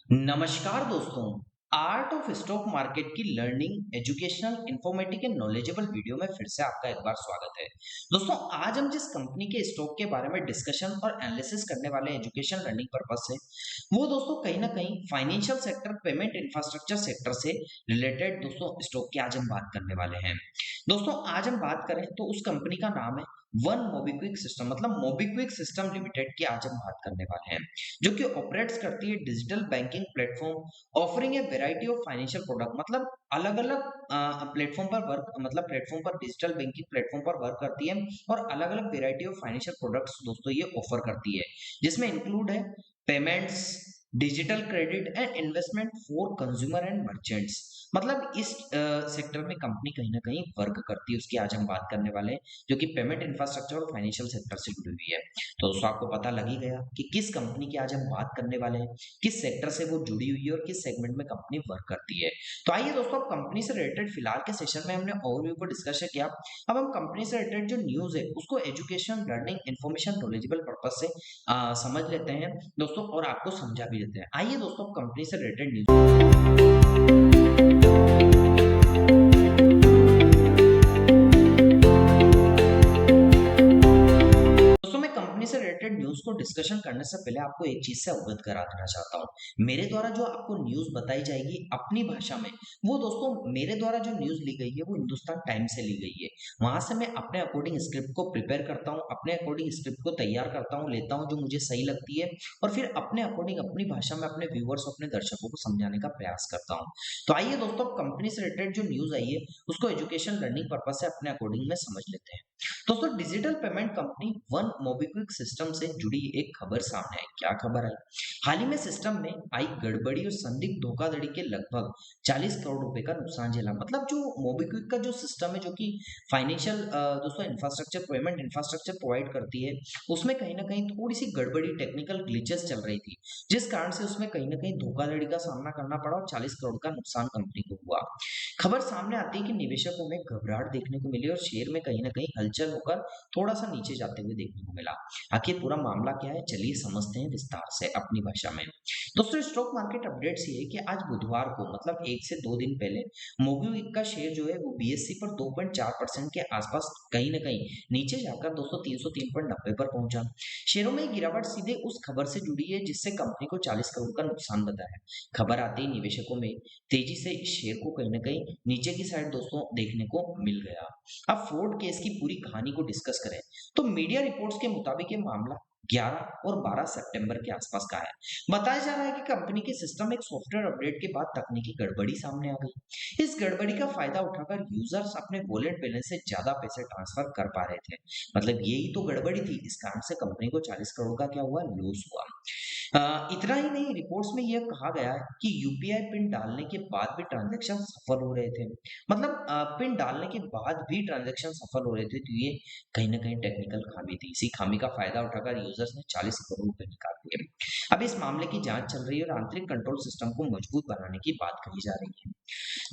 नमस्कार दोस्तों। Art of stock market की learning educational informative and knowledgeable video में फिर से आपका एक बार स्वागत है। दोस्तों, आज हम जिस कंपनी के स्टॉक के बारे में डिस्कशन और एनालिसिस करने वाले हैं एजुकेशन लर्निंग पर्पस से, वो दोस्तों कहीं ना कहीं financial sector, payment infrastructure sector से रिलेटेड दोस्तों स्टॉक की आज हम बात करने वाले हैं। दोस्तों, आज हम बात करें तो उस कंपनी का नाम है वन मोबिक्विक सिस्टम, मतलब मोबिक्विक सिस्टम लिमिटेड की आज हम बात करने वाले हैं, जो कि ऑपरेट्स करती है digital banking platform offering A variety of financial product. मतलब अलग-अलग प्लेटफॉर्म पर वर्क, मतलब प्लेटफॉर्म पर डिजिटल बैंकिंग प्लेटफॉर्म पर वर्क करती है और अलग-अलग वैरायटी ऑफ फाइनेंशियल प्रोडक्ट्स दोस्तों ये ऑफर करती है, जिसमें इंक्लूड है payments, digital credit and investment for consumer and merchants. मतलब इस सेक्टर में कंपनी कहीं ना कहीं वर्क करती है, उसकी आज हम बात करने वाले हैं, जो कि पेमेंट इंफ्रास्ट्रक्चर और फाइनेंशियल सेक्टर से जुड़ी हुई है। तो दोस्तों आपको पता लग ही गया कि किस कंपनी की आज हम बात करने वाले हैं, किस सेक्टर से वो जुड़ी हुई है और किस सेगमेंट में कंपनी वर्क करती है। तो आइए दोस्तों, अब कंपनी से रिलेटेड फिलहाल के सेशन में हमने ओवरव्यू को डिस्कस किया। अब हम कंपनी से रिलेटेड जो न्यूज़ है उसको education, learning, information, knowledgeable purpose से समझ लेते हैं दोस्तों, और आपको समझा भी देते हैं। आइए दोस्तों, कंपनी से रिलेटेड न्यूज़। दोस्तों, मैं कंपनी से रिलेटेड न्यूज़ को डिस्कशन करने से पहले आपको एक चीज़ से अवगत करा देना चाहता हूँ। मेरे द्वारा जो आपको न्यूज़ बताई जाएगी अपनी भाषा में, वो दोस्तों मेरे द्वारा जो न्यूज़ ली गई है वो हिंदुस्तान टाइम्स से ली गई है। वहाँ से मैं अपने अकॉर्डिंग स्क्रिप्ट को प्रिपेयर करता हूँ, अपने अकॉर्डिंग स्क्रिप्ट को तैयार करता हूँ, लेता हूँ जो मुझे सही लगती है और फिर अपने अकॉर्डिंग अपनी भाषा में अपने व्यूअर्स, अपने दर्शकों को समझाने का प्रयास करता हूँ। तो आइए दोस्तों, कंपनी से रिलेटेड जो न्यूज़ आई है उसको एजुकेशन, लर्निंग पर्पस से अपने अकॉर्डिंग में समझ लेते हैं। दोस्तों, digital payment company one MobiKwik system से जुड़ी एक खबर सामने आई। क्या खबर आई? हाल ही में सिस्टम में आई गड़बड़ी और संदिग्ध धोखाधड़ी के लगभग 40 करोड़ रुपए का नुकसान झेला। मतलब जो मोबिक्विक का जो सिस्टम है, जो कि फाइनेंशियल दोस्तों इंफ्रास्ट्रक्चर, पेमेंट इंफ्रास्ट्रक्चर प्रोवाइड करती है, उसमें कहीं ना कहीं थोड़ी सी गड़बड़ी, टेक्निकल ग्लिचेस चल रही थी, जिस कारण से उसमें कहीं ना कहीं धोखाधड़ी का सामना करना पड़ा और 40 करोड़ का नुकसान कंपनी को हुआ। खबर सामने आती है कि निवेशकों में घबराहट देखने को मिली और शेयर में कहीं न कहीं हलचल होकर थोड़ा-सा नीचे जाते हुए देखने को मिला। आखिर पूरा मामला क्या है? चलिए समझते हैं विस्तार से अपनी भाषा में। दोस्तों, स्टॉक मार्केट अपडेट्स ये है कि आज बुधवार को, मतलब 1 से 2 दिन पहले, मोबीक्विक का शेयर जो है वो बीएसई पर 2.4% के आसपास कहीं न कहीं नीचे जाकर दोस्तों 303.90 पर पहुंचा। शेयरों में गिरावट सीधे उस खबर से जुड़ी है जिससे कंपनी को 40 करोड़ का नुकसान बताया। खबर आते ही निवेशकों में तेजी से इस शेयर को कहीं न कहीं नीचे की साइड दोस्तों देखने को मिल गया। अब फ्रॉड केस की पूरी कहानी को डिस्कस करें, तो मीडिया रिपोर्ट्स के मुताबिक ये मामला 11 और 12 सितंबर के आसपास का है। बताया जा रहा है कि कंपनी के सिस्टम में एक सॉफ्टवेयर अपडेट के बाद तकनीकी गड़बड़ी सामने आ गई। इस गड़बड़ी का फायदा उठाकर यूजर्स अपने वॉलेट बैलेंस से ज्यादा पैसे ट्रांसफर कर पा रहे थे। मतलब यही तो गड़बड़ी थी, इस कारण से कंपनी को 40 करोड़ का क्या हुआ, लॉस हुआ। इतना ही नहीं, रिपोर्ट्स में यह कहा गया है कि यूपीआई पिन डालने के बाद भी ट्रांजैक्शन सफल हो रहे थे। मतलब पिन डालने के बाद भी ट्रांजैक्शन सफल हो रहे थे, तो ये कहीं न कहीं टेक्निकल खामी थी। इसी खामी का फायदा उठाकर यूजर्स ने 40 करोड़ रुपए निकाल लिए। अब इस मामले की जांच चल रही है और आंतरिक कंट्रोल सिस्टम को मजबूत बनाने की बात कही जा रही है।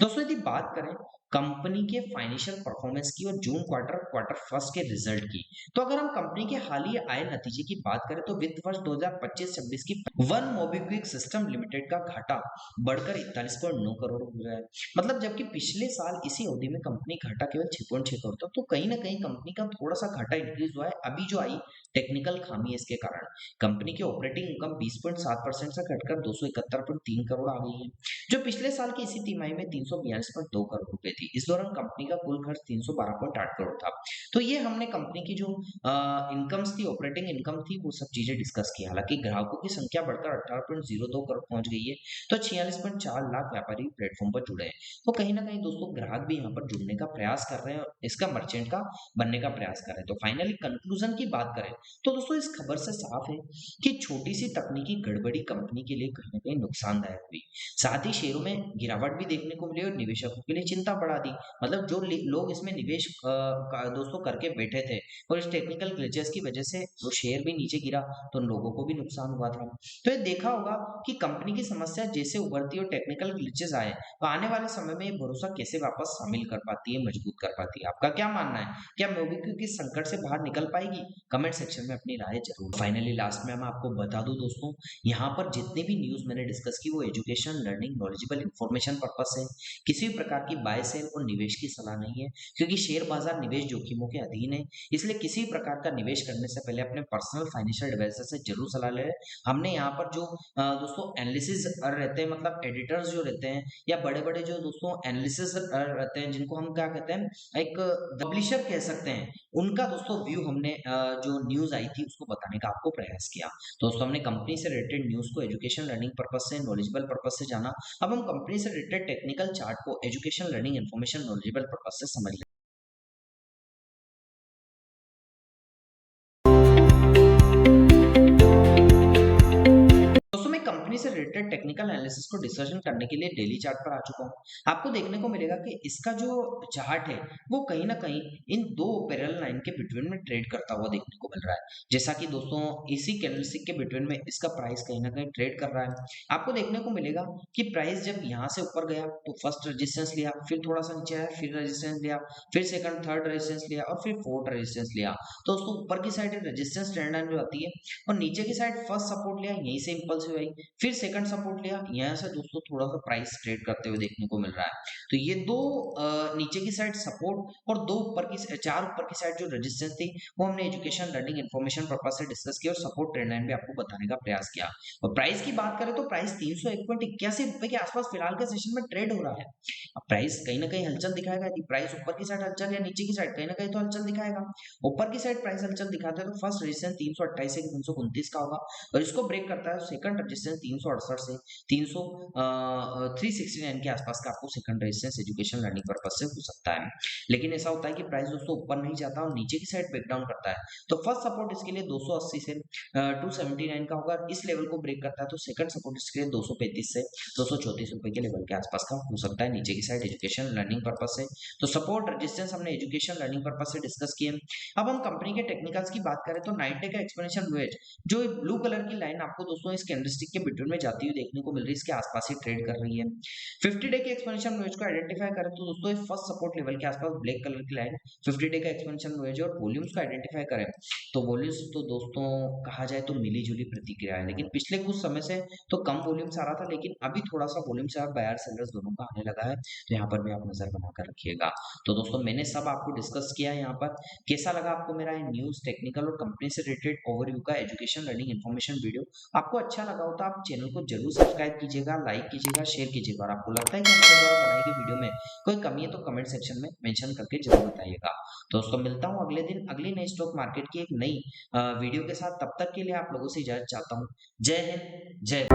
दोस्तों, यदि बात करें कंपनी के फाइनेंशियल परफॉर्मेंस की और जून क्वार्टर फर्स्ट के रिजल्ट की, तो अगर हम कंपनी के हाल ही आए नतीजे की बात करें तो वित्त वर्ष 2025-26 की वन मोबिक्विक सिस्टम लिमिटेड का घाटा बढ़कर 41.9 करोड़ हो गया है। मतलब जबकि पिछले साल इसी अवधि में कंपनी घाटा केवल 6.6 करोड़ था, तो कहीं ना कहीं कंपनी का थोड़ा सा घाटा इंक्रीज हुआ है। अभी जो आई टेक्निकल खामी है, इसके कारण कंपनी की ऑपरेटिंग इनकम 20.7% से घटकर 271.3 करोड़ आ गई है, जो पिछले साल की इसी तिमाही में 342.2 करोड़ रुपए थी। इस दौरान कंपनी का कुल खर्च 312.8 करोड़ था। तो ये हमने कंपनी की जो इनकम्स थी, ऑपरेटिंग इनकम थी, वो सब चीजें डिस्कस की। हालांकि ग्राहकों की संख्या बढ़कर 18.02 करोड़ पहुंच गई है, तो 46.4 लाख व्यापारी प्लेटफॉर्म पर जुड़े हैं। तो कहीं ना कहीं दोस्तों ग्राहक भी यहाँ पर जुड़ने का प्रयास कर रहे हैं और इसका मर्चेंट का बनने का प्रयास कर रहे हैं। तो फाइनली कंक्लूजन की बात करें तो दोस्तों इस खबर से साफ है कि छोटी सी तकनीकी गड़बड़ी कंपनी के लिए कहीं ना कहीं नुकसानदायक हुई। साथ ही शेयरों में गिरावट भी देखने को मिली और निवेशकों के लिए चिंता बढ़ा दी। मतलब जो लोग इसमें निवेश दोस्तों करके बैठे थे और इस टेक्निकल ग्लिचेस की वजह से वो शेयर भी नीचे गिरा, तो उन लोगों को भी नुकसान हुआ था। तो ये देखा होगा कि कंपनी की समस्या जैसे उभरती है और टेक्निकल ग्लिचेस आए, तो आने वाले समय में ये भरोसा कैसे वापस शामिल कर पाती है, मजबूत कर पाती है। आपका क्या मानना है? क्या मोबीक्विक इस संकट से बाहर निकल पाएगी? कमेंट सेक्शन में अपनी राय जरूर। फाइनली लास्ट में मैं आपको बता दूं दोस्तों, यहाँ पर जितने भी न्यूज़ मैंने डिस्कस की वो education, learning, knowledgeable information purpose है। किसी भी प्रकार की बाय सेल और निवेश की सलाह नहीं है, क्योंकि शेयर बाजार निवेश जोखिमों के अधीन है। इसलिए किसी भी प्रकार का निवेश करने से पहले अपने पर्सनल फाइनेंशियल एडवाइजर से जरूर सलाह ले। हमने यहाँ पर जो दोस्तों एनालिसिस रहते हैं, मतलब एडिटर्स जो रहते हैं या बड़े-बड़े जो दोस्तों एनालिसिस रहते हैं, जिनको हम क्या कहते हैं, एक पब्लिशर कह सकते हैं, उनका दोस्तों व्यू हमने जो न्यूज़ आई थी उसको बताने का आपको प्रयास किया। दोस्तों हमने कंपनी से रिलेटेड न्यूज़ को एजुकेशन लर्निंग पर्पस से, नॉलेजेबल पर्पस से जाना। अब हम कंपनी से रिलेटेड टेक्निकल चार्ट को education, learning, information, knowledgeable purpose से समझ लें। दोस्तों मैं कंपनी से रिलेटेड टेक्निकल एनालिसिस को डिस्कशन करने के लिए डेली चार्ट पर आ चुका हूं। आपको देखने को मिलेगा कि इसका जो चार्ट है वो कहीं ना कहीं इन दो पैरेलल लाइन के बिटवीन में ट्रेड करता हुआ देखने को मिल रहा है। जैसा कि दोस्तों इसी कैंडलस्टिक के बिटवीन में इसका प्राइस कहीं ना कहीं ट्रेड कर रहा है। आपको देखने को मिलेगा कि प्राइस जब यहाँ से ऊपर गया तो फर्स्ट रेजिस्टेंस लिया, फिर थोड़ा सा नीचे आया, फिर रेजिस्टेंस लिया, फिर सेकंड थर्ड रेजिस्टेंस लिया और फिर फोर्थ रेजिस्टेंस लिया। तो दोस्तों ऊपर की साइड रेजिस्टेंस ट्रेंड लाइन जो आती है और नीचे की साइड फर्स्ट सपोर्ट लिया, यहीं से इंपल्सिव आई, फिर सेकंड सपोर्ट लिया, यहाँ से दोस्तों थोड़ा सा प्राइस ट्रेड करते हुए देखने को मिल रहा है। तो ये दो नीचे की साइड सपोर्ट और दो ऊपर की चार ऊपर की साइड जो रेजिस्टेंस थी वो हमने एजुकेशन, लर्निंग, इन्फॉर्मेशन पर्पस से डिस्कस किया और सपोर्ट ट्रेंड लाइन भी आपको बताने का प्रयास किया। और प्राइस की बात करें तो प्राइस 301.81 रुपए के आसपास फिलहाल के सेशन में ट्रेड हो रहा है। अब प्राइस कहीं ना कहीं हलचल दिखाएगा, यदि प्राइस ऊपर की साइड हलचल या नीचे की साइड कहीं ना कहीं तो हलचल दिखाएगा। ऊपर की साइड प्राइस हलचल दिखाता है तो फर्स्ट रेजिस्टेंस 328 से 329 का होगा और इसको ब्रेक करता है तो सेकंड रेजिस्टेंस 368 से 369 के आसपास का आपको second resistance education learning purpose से हो सकता है। लेकिन ऐसा होता है कि प्राइस दोस्तों ऊपर नहीं जाता और नीचे की साइड ब्रेकडाउन करता है, तो फर्स्ट सपोर्ट इसके लिए 280 से 279 का होगा, इस लेवल को ब्रेक करता है तो सेकंड सपोर्ट इसके लिए 235 से 234 रुपए के लेवल के आसपास का हो सकता है नीचे की साइड एजुकेशन लर्निंग पर्पस से। तो सपोर्ट रेजिस्टेंस हमने एजुकेशन लर्निंग पर्पस से डिस्कस किए। अब हम कंपनी के टेक्निकल्स की बात करें तो 9 डे का एक्सपोनेंशियल वेज जो ब्लू कलर की लाइन आपको दोस्तों इस कैंडलस्टिक के बिटवीन में जाती हुई देखने को मिल रही है, इसके आसपास ही ट्रेड कर रही है। 50 डे के एक्सपोनेंशियल वेज को आइडेंटिफाई करें तो दोस्तों ये फर्स्ट सपोर्ट लेवल के आसपास ब्लैक कलर की लाइन 50 डे का एक्सपोनेंशियल वेज और वॉल्यूम्स को आइडेंटिफाई करें तो वॉल्यूम्स तो दोस्तों कहा जाए तो मिली-जुली प्रतिक्रिया है, लेकिन पिछले कुछ समय से तो कम वॉल्यूम्स आ रहा था, लेकिन अभी थोड़ा सा वॉल्यूम्स बायर सेलर्स दोनों का आने लगा है, तो यहाँ पर भी आप नजर बनाकर रखिएगा। तो दोस्तों मैंने सब आपको डिस्कस किया है यहाँ पर। कैसा लगा आपको मेरा न्यूज, टेक्निकल और कंपनी से रिलेटेड ओवरव्यू का एजुकेशन, लर्निंग, इन्फॉर्मेशन वीडियो? आपको अच्छा लगा हो तो आप चैनल को जरूर सब्सक्राइब कीजिएगा, लाइक कीजिएगा, शेयर कीजिएगा और आपको लगता है कि हमारे द्वारा बनाई गई वीडियो में कोई कमी है तो कमेंट सेक्शन में मेंशन करके जरूर बताइएगा। दोस्तों मिलता हूँ अगले दिन अगली नई स्टॉक मार्केट की एक नई वीडियो के साथ। तब तक के लिए आप लोगों से इजाजत चाहता हूँ। जय हिंद, जय